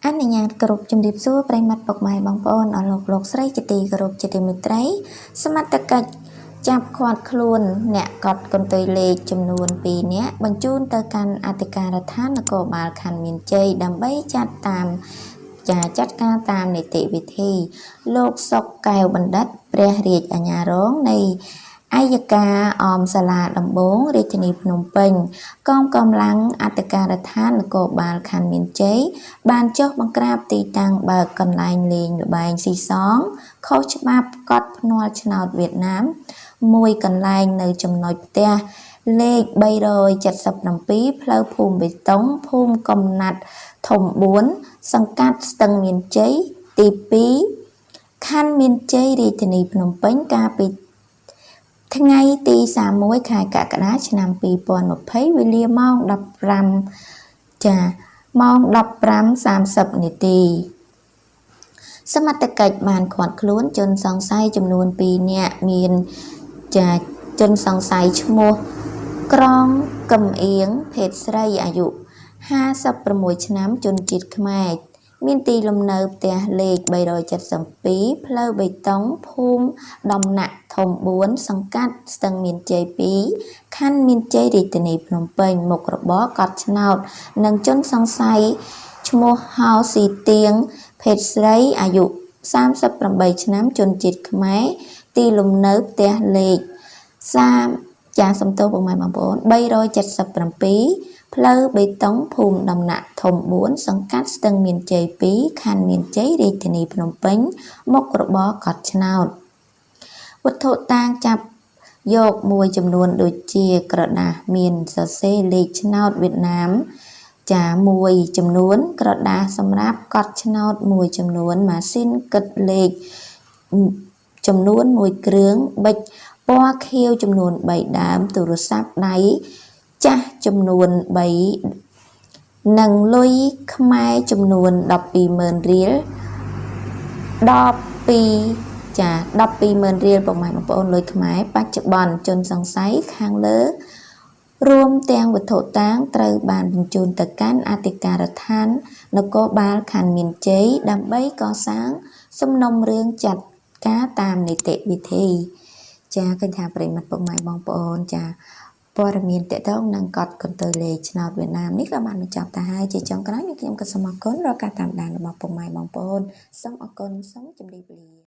អនុញ្ញាតគោរពជំរាបសួរប្រិយមិត្តពុកម៉ែបងប្អូនអស់លោកស្រីជាទីគោរពជាទីមេត្រីសមត្ថកិច្ចចាប់ឃាត់ខ្លួនអ្នកកត់កន្ទុយលេខចំនួន2នាក់បញ្ជូនទៅកាន់អធិការដ្ឋាននគរបាលខណ្ឌមានជ័យដើម្បីចាត់ការតាមនីតិវិធីលោកសុកកែវបណ្ឌិតព្រះរាជអាជ្ញារងនៃអាយកាអមសាលាដំបងរាជធានីភ្នំពេញកងកម្លាំងអធិការដ្ឋាននគរបាលខណ្ឌមានជ័យបានចុះបង្ក្រាបទីតាំងបើកកន្លែងលេងល្បែងស៊ីសងខុសច្បាប់កត់ភ្នាល់ឆ្នោតវៀតណាមមួយកន្លែងនៅចំណុចផ្ទះលេខ377ផ្លូវភូមិបេតុងភូមិកំណាត់ធំ4សង្កាត់ស្ទឹងមានជ័យទី2ខណ្ឌមានជ័យរាជធានីភ្នំពេញកាលពីថ្ងៃទី31ខែកក្កដាឆ្នាំ2020វេលាម៉ោង15:30នាទីសមត្ថកិច្ចបានឃាត់ខ្លួនជនសង្ស័យចំនួន2នាក់មានជនសង្ស័យឈ្មោះក្រងកំអៀងភេទស្រីអាយុ56ឆ្នាំជនជាតិខ្មែរមានទីលំនៅផ្ទះលេខ372ផ្លូវបេតុងភូមិដំណាក់ធំ4សង្កាត់ស្ទឹងមានជ័យ2ខណ្ឌមានជ័យរាជធានីភ្នំពេញមុខរបរកត់ឆ្នោតនិងជនសង្ស័យឈ្មោះហៅស៊ីទៀងភេទស្រីអាយុ38ឆ្នាំជនជាតិខ្មែរទីលំនៅផ្ទះលេខសំទោសបងប្អូន377ផ្លូវបេតុងភូមិដំណាក់ធំ4សង្កាត់ស្ទឹងមានជ័យ2ខណ្ឌមានជ័យរាជធានីភ្នំពេញមុខរបរកត់ឆ្នោតវត្ថុតាងចាប់យកមួយចំនួនដូចជាក្រដាសមានសរសេរលេខឆ្នោតវៀតណាមមួយចំនួនក្រដាសសម្រាប់កត់ឆ្នោតមួយចំនួនម៉ាស៊ីនគិតលេខចំនួន1គ្រឿងប៊ិចពណ៌ខៀវចំនួន3ដើមទូរស័ព្ទដៃចាស់ចំនួន3និងលុយខ្មែរចំនួន120000រៀល120000រៀលបងប្អូនលុយខ្មែរបច្ចុប្បន្នជនសង្ស័យខាងលើរួមទាំងវត្ថុតាងត្រូវបានបញ្ជូនទៅកាន់អធិការដ្ឋាននគរបាលខណ្ឌមានជ័យដើម្បីកសាងសំណុំរឿងចាត់ការតាមនីតិវិធីចាឃើញថាប្រិមត្តពុកម៉ែបងប្អូនចាព័ត៌មានតកតងនឹងកត់កន្ទុយលេខឆ្នោតវៀតណាមនេះក៏បានបញ្ចប់ទៅហើយជាចុងក្រោយខ្ញុំក៏សូមអរគុណរាល់ការតាមដានរបស់ពុកម៉ែបងប្អូនសូមអរគុណសូមជម្រាបលា